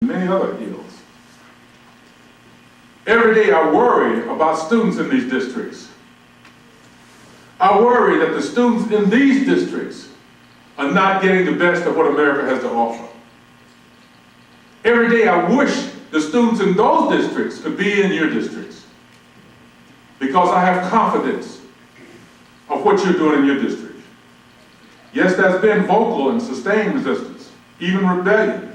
many other ills. Every day I worry about students in these districts. I worry that the students in these districts are not getting the best of what America has to offer. Every day I wish the students in those districts could be in your districts, because I have confidence of what you're doing in your district. Yes, there's been vocal and sustained resistance, even rebellion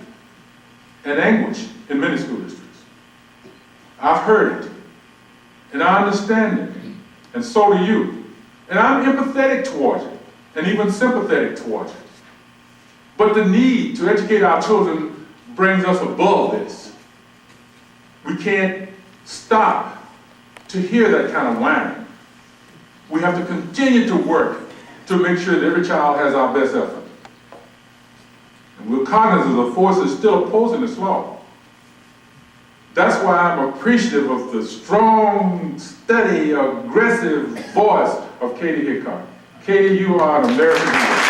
and anguish in many school districts. I've heard it, and I understand it, and so do you. And I'm empathetic towards it, and even sympathetic towards it. But the need to educate our children brings us above this. We can't stop to hear that kind of whining. We have to continue to work to make sure that every child has our best effort. And we're cognizant of the forces still opposing this law. That's why I'm appreciative of the strong, steady, aggressive voice of Katie Hickok. Katie, you are an American hero.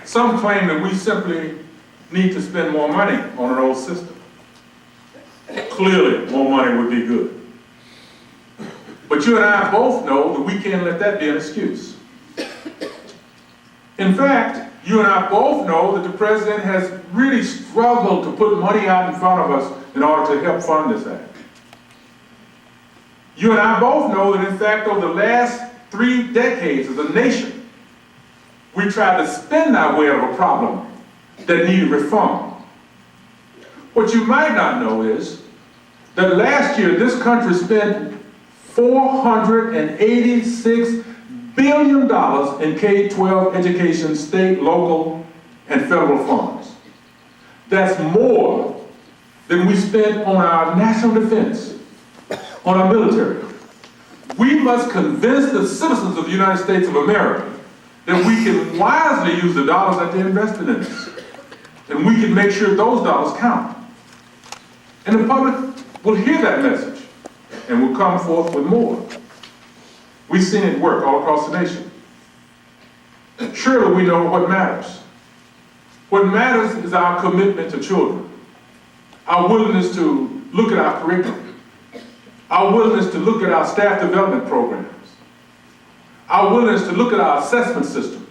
Some claim that we simply need to spend more money on an old system. Clearly, more money would be good. But you and I both know that we can't let that be an excuse. In fact, you and I both know that the president has really struggled to put money out in front of us in order to help fund this act. You and I both know that, in fact, over the last 3 decades as a nation, we tried to spin our way out of a problem that needed reform. What you might not know is that last year this country spent $486 billion in K-12 education, state, local, and federal funds. That's more than we spent on our national defense, on our military. We must convince the citizens of the United States of America that we can wisely use the dollars that they invested in us. And we can make sure those dollars count. And the public will hear that message and will come forth with more. We've seen it work all across the nation. Surely we know what matters. What matters is our commitment to children, our willingness to look at our curriculum, our willingness to look at our staff development programs, our willingness to look at our assessment system,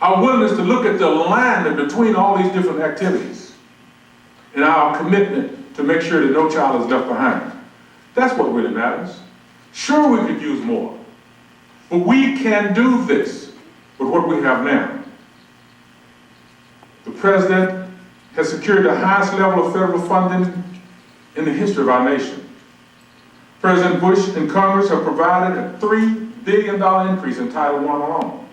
our willingness to look at the alignment between all these different activities, and our commitment to make sure that no child is left behind. That's what really matters. Sure, we could use more, but we can do this with what we have now. The president has secured the highest level of federal funding in the history of our nation. President Bush and Congress have provided a $3 billion increase in Title I alone.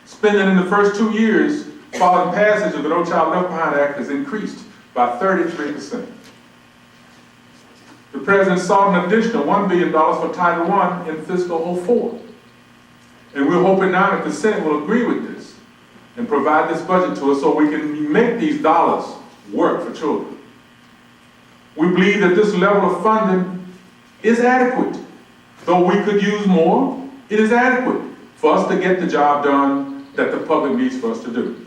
Spending in the first 2 years following passage of the No Child Left Behind Act has increased by 33%. The president sought an additional $1 billion for Title I in fiscal 04. And we're hoping now that the Senate will agree with this and provide this budget to us so we can make these dollars work for children. We believe that this level of funding is adequate. Though we could use more, it is adequate for us to get the job done that the public needs for us to do.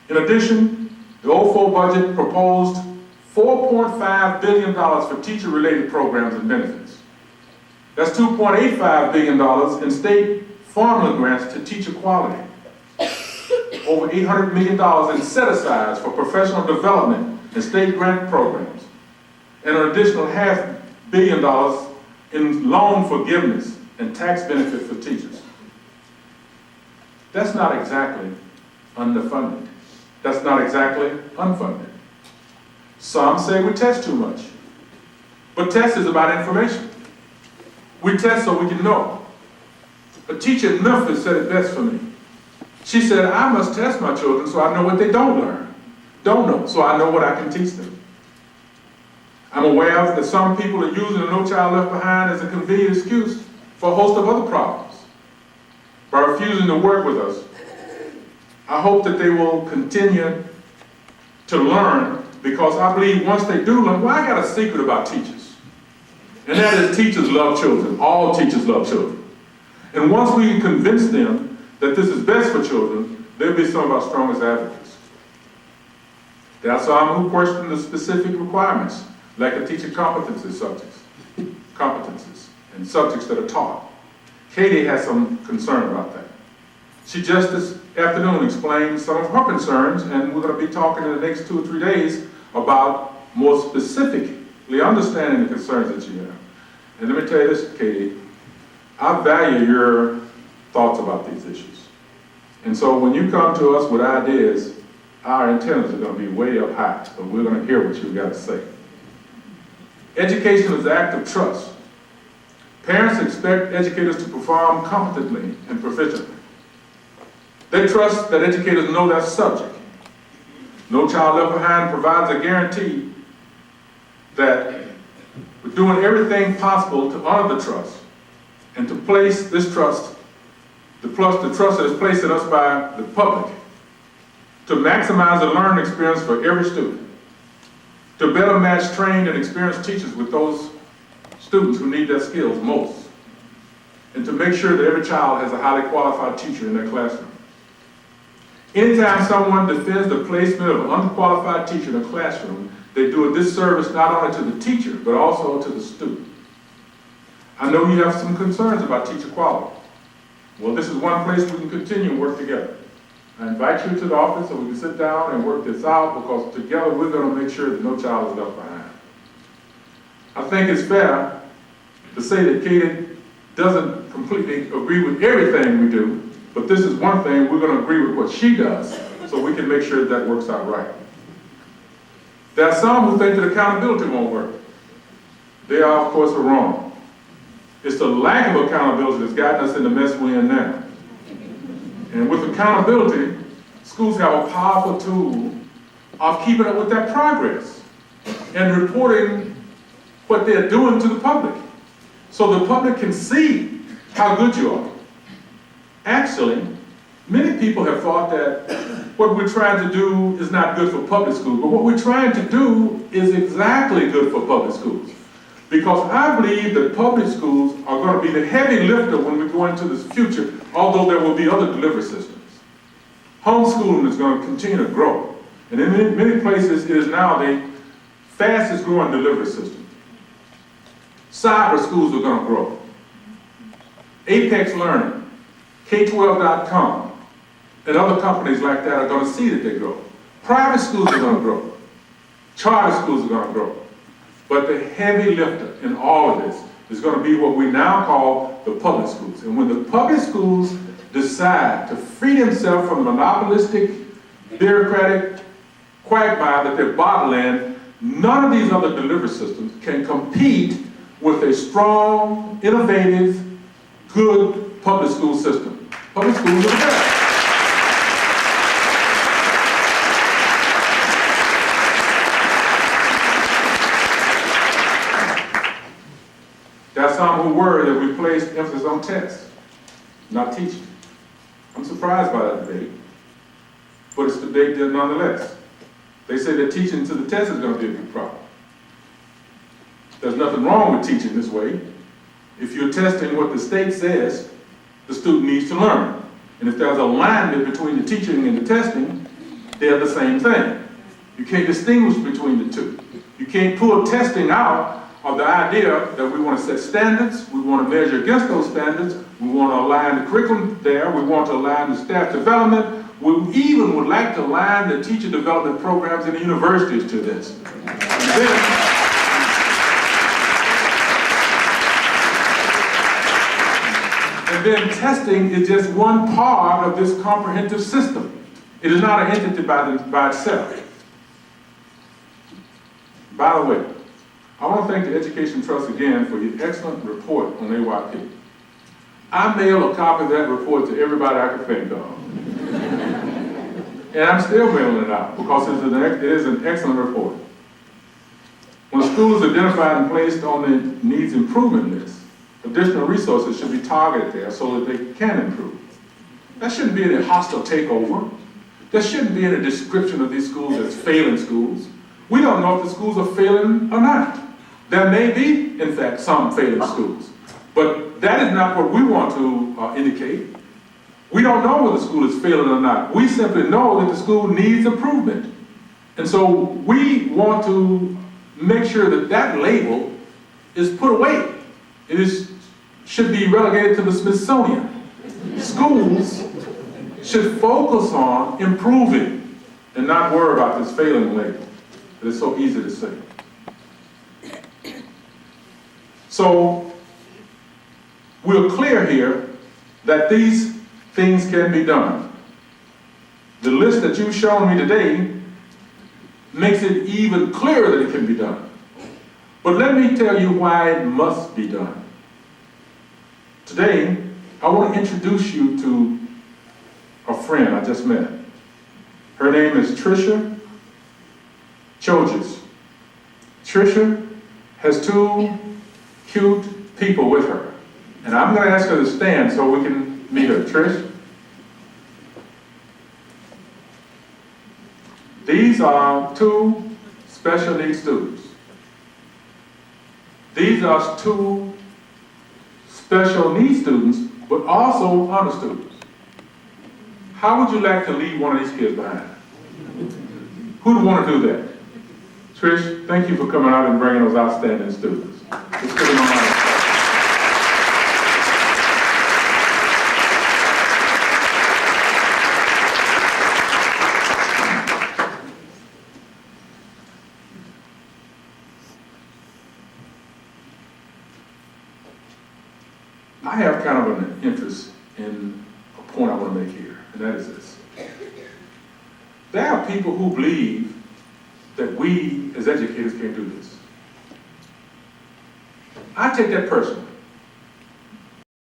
In addition, the 04 budget proposed $4.5 billion for teacher-related programs and benefits. That's $2.85 billion in state formula grants to teacher quality. Over $800 million in set-asides for professional development and state grant programs. And an additional $500 million in loan forgiveness and tax benefit for teachers. That's not exactly underfunded. That's not exactly unfunded. Some say we test too much. But test is about information. We test so we can know. A teacher in Memphis said it best for me. She said, I must test my children so I know what they don't learn, don't know, so I know what I can teach them. I'm aware that some people are using the No Child Left Behind as a convenient excuse for a host of other problems. By refusing to work with us, I hope that they will continue to learn, because I believe once they do learn, well, I got a secret about teachers. And that is teachers love children. All teachers love children. And once we convince them that this is best for children, they'll be some of our strongest advocates. There are some who question the specific requirements, like the teacher competencies and subjects that are taught. Katie has some concern about that. She just this afternoon explained some of her concerns, and we're going to be talking in the next 2 or 3 days about more specifically understanding the concerns that you have. And let me tell you this, Katie, I value your thoughts about these issues. And so when you come to us with ideas, our antennas are going to be way up high, but we're going to hear what you've got to say. Education is an act of trust. Parents expect educators to perform competently and proficiently. They trust that educators know their subject. No Child Left Behind provides a guarantee that we're doing everything possible to honor the trust and to place this trust, the trust that is placed in us by the public, to maximize the learning experience for every student, to better match trained and experienced teachers with those students who need their skills most, and to make sure that every child has a highly qualified teacher in their classroom. Anytime someone defends the placement of an unqualified teacher in a classroom, they do a disservice not only to the teacher, but also to the student. I know you have some concerns about teacher quality. Well, this is one place we can continue and work together. I invite you to the office so we can sit down and work this out, because together we're going to make sure that no child is left behind. I think it's fair to say that Katie doesn't completely agree with everything we do, but this is one thing we're going to agree with what she does, so we can make sure that works out right. There are some who think that accountability won't work. They are, of course, wrong. It's the lack of accountability that's gotten us in the mess we're in now. And with accountability, schools have a powerful tool of keeping up with their progress and reporting what they're doing to the public, so the public can see how good you are. Actually, many people have thought that what we're trying to do is not good for public schools, but what we're trying to do is exactly good for public schools. Because I believe that public schools are going to be the heavy lifter when we go into this future, although there will be other delivery systems. Homeschooling is going to continue to grow. And in many places, it is now the fastest growing delivery system. Cyber schools are going to grow. Apex Learning, K12.com, and other companies like that are going to see that they grow. Private schools are going to grow. Charter schools are going to grow. But the heavy lifter in all of this is going to be what we now call the public schools. And when the public schools decide to free themselves from the monopolistic, bureaucratic quagmire that they're bottled in, none of these other delivery systems can compete with a strong, innovative, good public school system. Public schools are the best. There are some who worry that we placed emphasis on tests, not teaching. I'm surprised by that debate, but it's debate there nonetheless. They say that teaching to the test is going to be a big problem. There's nothing wrong with teaching this way. If you're testing what the state says the student needs to learn, and if there's alignment between the teaching and the testing, they're the same thing. You can't distinguish between the two. You can't pull testing out of the idea that we want to set standards, we want to measure against those standards, we want to align the curriculum there, we want to align the staff development, we even would like to align the teacher development programs in the universities to this. And then testing is just one part of this comprehensive system. It is not an entity by itself. By the way, I want to thank the Education Trust again for your excellent report on AYP. I mailed a copy of that report to everybody I could think of. And I'm still mailing it out because it is an excellent report. When a school is identified and placed on the needs improvement list, additional resources should be targeted there so that they can improve. That shouldn't be any hostile takeover. There shouldn't be any description of these schools as failing schools. We don't know if the schools are failing or not. There may be, in fact, some failing schools, but that is not what we want to indicate. We don't know whether the school is failing or not. We simply know that the school needs improvement. And so we want to make sure that that label is put away. Should be relegated to the Smithsonian. Schools should focus on improving and not worry about this failing label. It's so easy to say. So we're clear here that these things can be done. The list that you've shown me today makes it even clearer that it can be done. But let me tell you why it must be done. Today, I want to introduce you to a friend I just met. Her name is Tricia Choges. Tricia has two cute people with her. And I'm going to ask her to stand so we can meet her. Trish? These are two special needs students. These are two special needs students, but also honor students. How would you like to leave one of these kids behind? Who'd want to do that? Trish, thank you for coming out and bringing those outstanding students. Let's give them a round of applause. I have kind of an interest in a point I want to make here, and that is this. There are people who believe that we as educators can't do this. I take that personally.